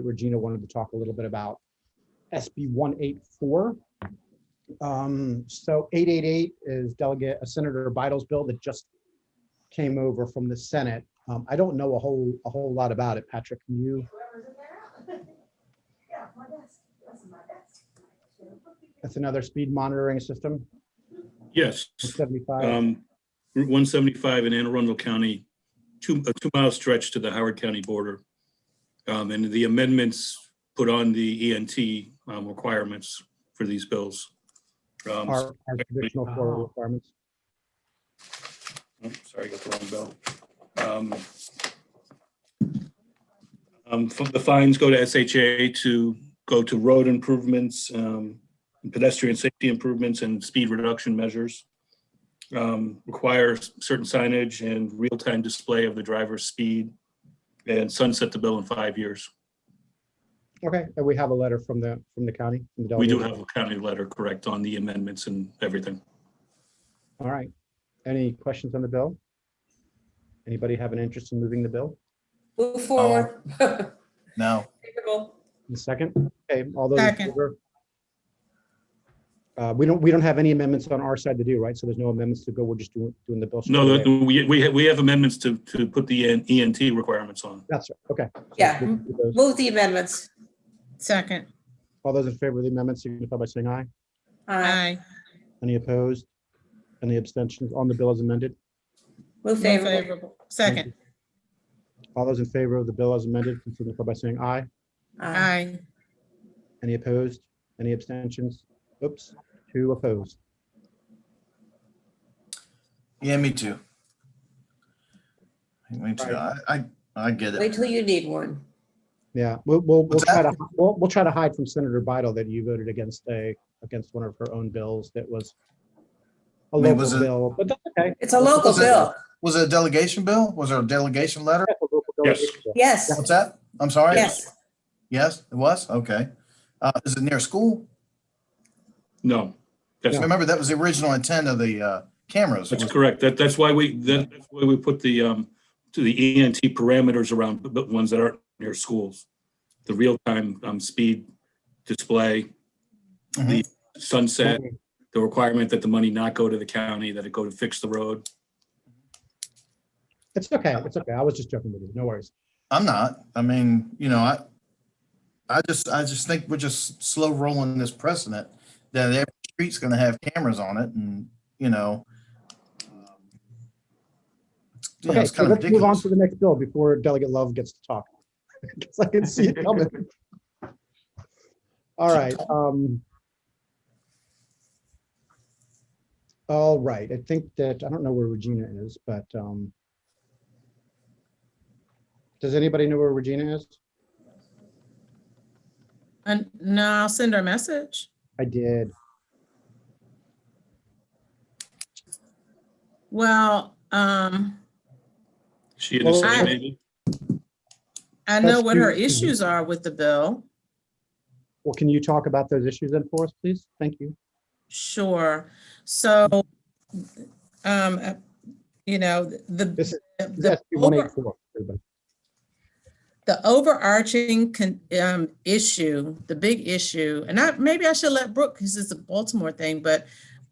Regina wanted to talk a little bit about SB 184. So 888 is Senator Bidle's bill that just came over from the Senate. I don't know a whole lot about it. Patrick, can you? Yeah, my desk. That's my desk. That's another speed monitoring system. Yes. 75. Route 175 in Anne Arundel County, a 2-mile stretch to the Howard County border. And the amendments put on the ENT requirements for these bills. Our traditional floor requirements. Oh, sorry, I got the wrong bill. The fines go to SHA to go to road improvements, pedestrian safety improvements, and speed reduction measures. Requires certain signage and real-time display of the driver's speed, and sunset the bill in 5 years. Okay, and we have a letter from the county. From the We do delegation. have a county letter, correct, on the amendments and everything. All right. Any questions on the bill? Anybody have an interest in moving the bill? Move forward. No. Favorable. In a second? Okay, all those in Second. favor? We don't have any amendments on our side to do, right? So there's no amendments to go. We're just doing the bill. No, straight away. we have amendments to put the ENT requirements on. That's right. Okay. So Yeah. we'll do those. Move the amendments. Second. All those in favor of the amendments, signify by saying aye. Aye. Any opposed? Any abstentions on the bill as amended? Move Move favorable. favorable. Second. All those in favor of the bill as amended, signify by saying aye. Aye. Any opposed? Any abstentions? Oops, 2 opposed. Yeah, me too. Me too. I get Wait it. till you need one. Yeah, we'll What's try that? to we'll try to hide from Senator Bidle that you voted against one of her own bills that was a mean, local was it- bill, but that's okay. It's a local Was it- bill. Was it a delegation bill? Was there a delegation letter? That's a local Yes. delegation bill. Yes, What's that? I'm sorry? yes. Yes, it was? Okay. Is it near school? No, that's, Remember, that was the original intent of the cameras. that's correct. That's why we put the to the ENT parameters around the ones that aren't near schools. The real-time speed display, the sunset, Mhm. the requirement that the money not go to the county, that it go to fix the road. It's okay. It's okay. I was just joking with you. No worries. I'm not. I mean, I just think we're just slow rolling this precedent that every street's gonna have cameras on it and, Okay, it's so kind of let's move on ridiculous. to the next bill before Delegate Love gets to talk. Because I can see it coming. All right. All right. I think that, I don't know where Regina is, but does anybody know where Regina is? And no, I'll send her a message. I did. Well, She in the Well, city, I- maybe? I know Let's what her do- issues are with the bill. Well, can you talk about those issues then for us, please? Thank you. Sure. So, This is the SB 184. everybody. the overarching issue, the big issue, and maybe I should let Brooke, because it's a Baltimore thing, but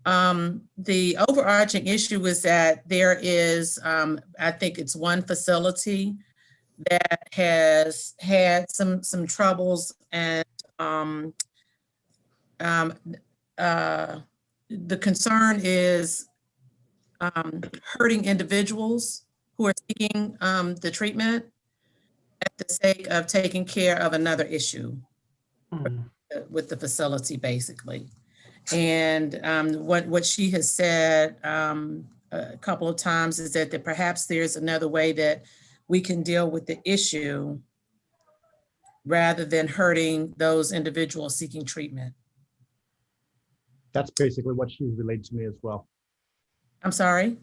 the overarching issue is that there is, I think it's one facility that has had some troubles, and the concern is hurting individuals who are seeking the treatment at the sake of taking care of another issue with the facility, basically. And what she has said a couple of times is that perhaps there's another way that we can deal with the issue rather than hurting those individuals seeking treatment. That's basically what she's relayed to me as well. I'm sorry?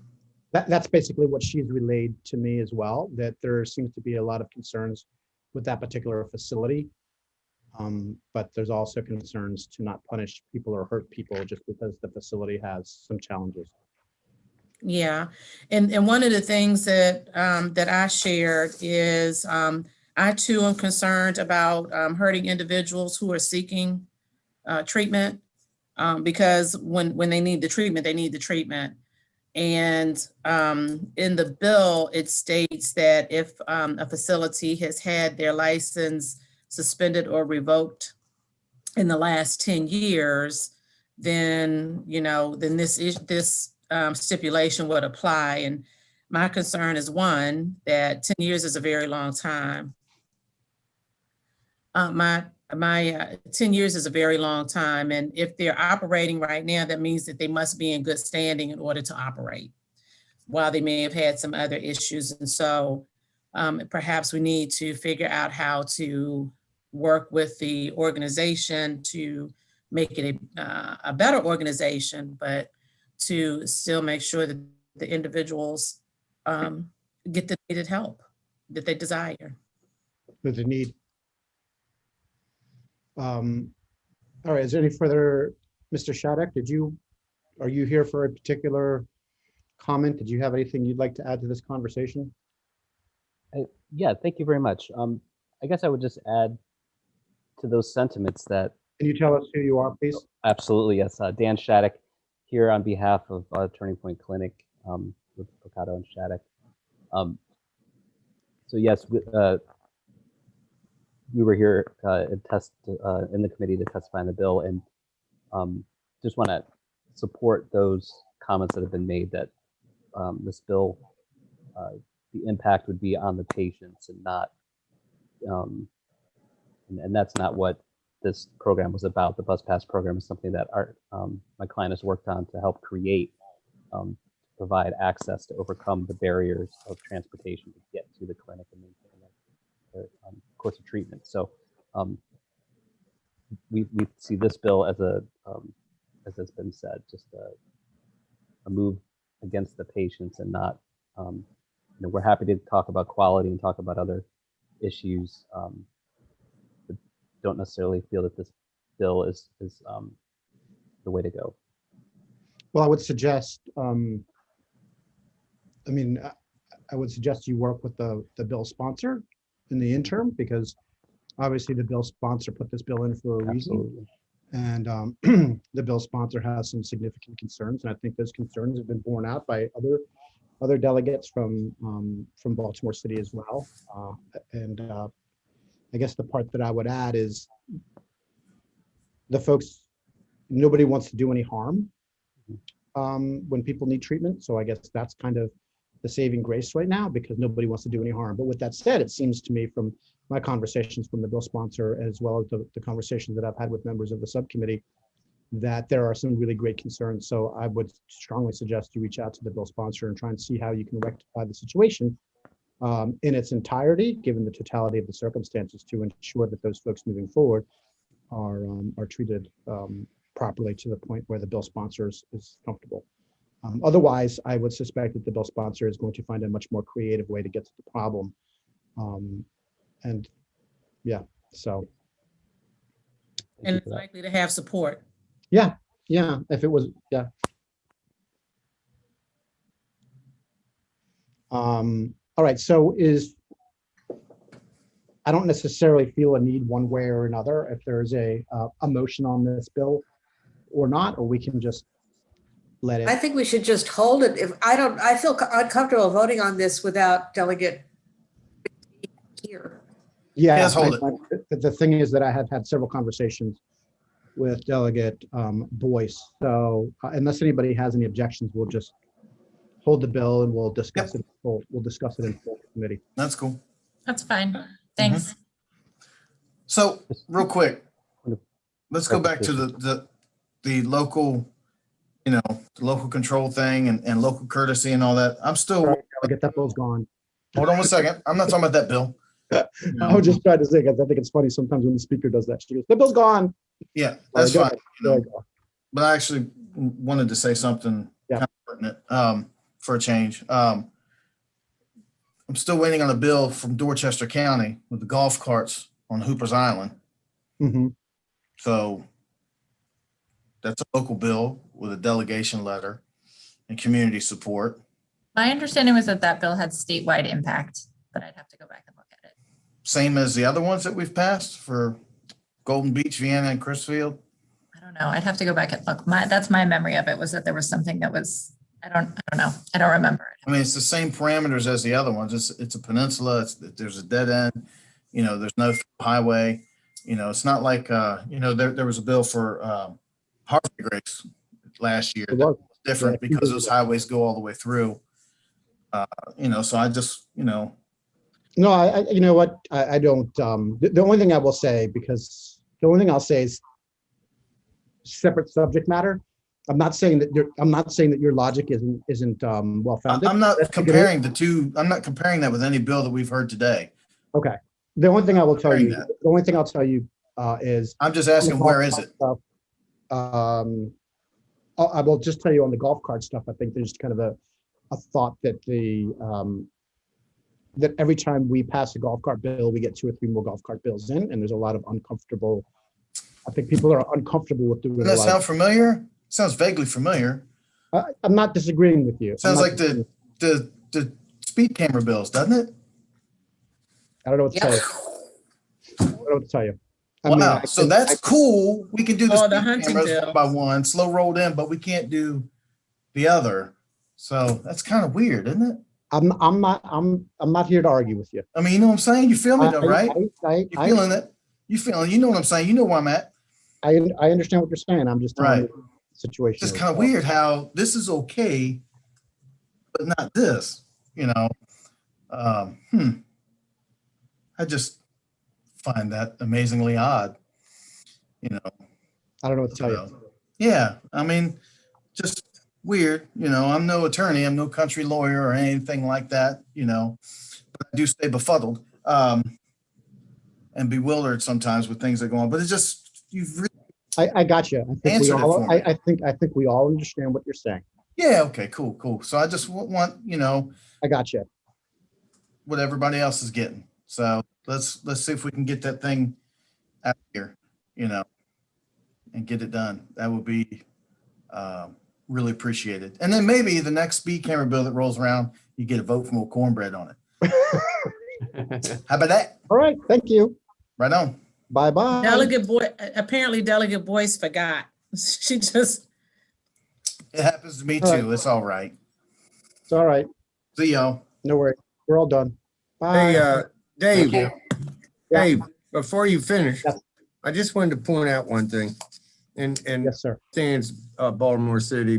That's basically what she's relayed to me as well, that there seems to be a lot of concerns with that particular facility. But there's also concerns to not punish people or hurt people just because the facility has some challenges. Yeah, and one of the things that that I shared is I too am concerned about hurting individuals who are seeking treatment because when they need the treatment, they need the treatment. And in the bill, it states that if a facility has had their license suspended or revoked in the last 10 years, then, then this stipulation would apply. And my concern is one, that 10 years is a very long time. My 10 years is a very long time. And if they're operating right now, that means that they must be in good standing in order to operate, while they may have had some other issues. And so perhaps we need to figure out how to work with the organization to make it a better organization, but to still make sure that the individuals get the needed help that they desire. That they need. All right, is there any further, Mr. Shattuck, are you here for a particular comment? Did you have anything you'd like to add to this conversation? Yeah, thank you very much. I guess I would just add to those sentiments that. Can you tell us who you are, please? Absolutely, yes. Dan Shattuck here on behalf of Turning Point Clinic with Picado and Shattuck. So yes, we were here in the committee to testify on the bill, and just want to support those comments that have been made that this bill, the impact would be on the patients and not, and that's not what this program was about. The bus pass program is something that my client has worked on to help create, provide access to overcome the barriers of transportation to get to the clinic and maintain their course of treatment. So we see this bill as as has been said, just a move against the patients and not, we're happy to talk about quality and talk about other issues, but don't necessarily feel that this bill is the way to go. Well, I would suggest, I would suggest you work with the bill sponsor in the interim, because obviously the bill sponsor put this bill in for a reason. Absolutely. And the bill sponsor has some significant concerns, and I think those concerns have been borne out by other delegates from Baltimore City as well. I guess the part that I would add is nobody wants to do any harm when people need treatment. So I guess that's kind of the saving grace right now, because nobody wants to do any harm. But with that said, it seems to me from my conversations from the bill sponsor, as well as the conversations that I've had with members of the subcommittee, that there are some really great concerns. So I would strongly suggest you reach out to the bill sponsor and try and see how you can rectify the situation in its entirety, given the totality of the circumstances, to ensure that those folks moving forward are treated properly to the point where the bill sponsor is comfortable. Otherwise, I would suspect that the bill sponsor is going to find a much more creative way to get to the problem. And yeah, so. And it's likely to have support. Yeah, if it was, yeah. All right, so I don't necessarily feel a need one way or another if there's a motion on this bill or not, or we can just let it. I think we should just hold it. I feel uncomfortable voting on this without Delegate here. Yeah, Yes, hold it. The thing is that I have had several conversations with Delegate Boyce. So unless anybody has any objections, we'll just hold the bill and we'll discuss it. We'll discuss it in full committee. That's cool. That's fine. Thanks. So real quick, let's go back to the local, the local control thing and local courtesy and all that. I'm still. Sorry, Delegate, that bill's gone. Hold on a second. I'm not talking about that bill. I was just trying to say, because I think it's funny sometimes when the speaker does that. She goes, the bill's gone. Yeah, that's Sorry, fine. go ahead. But I actually wanted to say something kind of pertinent for a change. I'm still waiting on a bill from Dorchester County with the golf carts on Hooper's Island. Mhm. So that's a local bill with a delegation letter and community support. My understanding was that bill had statewide impact, but I'd have to go back and look at it. same as the other ones that we've passed for Golden Beach, Vienna, and Chrisfield? I don't know. I'd have to go back and look. That's my memory of it, was that there was something that was, I don't know. I don't remember it. I mean, it's the same parameters as the other ones. It's a peninsula. There's a dead end. There's no highway. It's not like, there was a bill for Harvey Grace last year. It That was. was different because those highways go all the way through. So I just, No, you know what? I don't, the only thing I will say, because the only thing I'll say is separate subject matter. I'm not saying that your logic isn't well founded. I'm not comparing the two. I'm not comparing that with any bill that we've heard today. Okay. The only thing I will tell you, Comparing that. the only thing I'll tell you is I'm just asking, where is it? I will just tell you on the golf cart stuff. I think there's kind of a thought that that every time we pass a golf cart bill, we get 2 or 3 more golf cart bills in, and there's a lot of uncomfortable. I think people are uncomfortable with doing. Doesn't that sound familiar? Sounds vaguely familiar. I'm not disagreeing with you. Sounds like the speed camera bills, doesn't it? I don't know what to tell you. I don't know what to tell you. I mean, Wow. I So think- that's cool. We can do the Oh, speed the hunting cameras bill. one by one, slow rolled in, but we can't do the other. So that's kind of weird, isn't it? I'm not here to argue with you. I mean, you know what I'm saying? You feel me though, right? You I feeling it? You know what I'm saying? You know where I'm at. understand what you're saying. I'm just telling you the situation. It's just kind of weird how this is okay, but not this, I just find that amazingly odd, I don't know what to tell you. So, yeah, I mean, just weird, I'm no attorney, I'm no country lawyer or anything like that, but I do stay befuddled, and bewildered sometimes with things that go on, but it's just, you've really, I got you. I think we Answered it all. for me. I think we all understand what you're saying. yeah, okay, cool. So I just want, I got you. what everybody else is getting. So let's see if we can get that thing out here, and get it done. That would be really appreciated. And then maybe the next speed camera bill that rolls around, you get a vote from old cornbread on it. How about that? All right. Thank you. Right on. Bye bye. Apparently Delegate Boyce forgot. She just, It happens to me All right. too. It's all right. It's all right. See y'all. No worries. We're all done. Bye. Hey, Dave, Yeah. Dave, before you finish, Yes. I just wanted to point out one thing. And Yes, sir. stands Baltimore City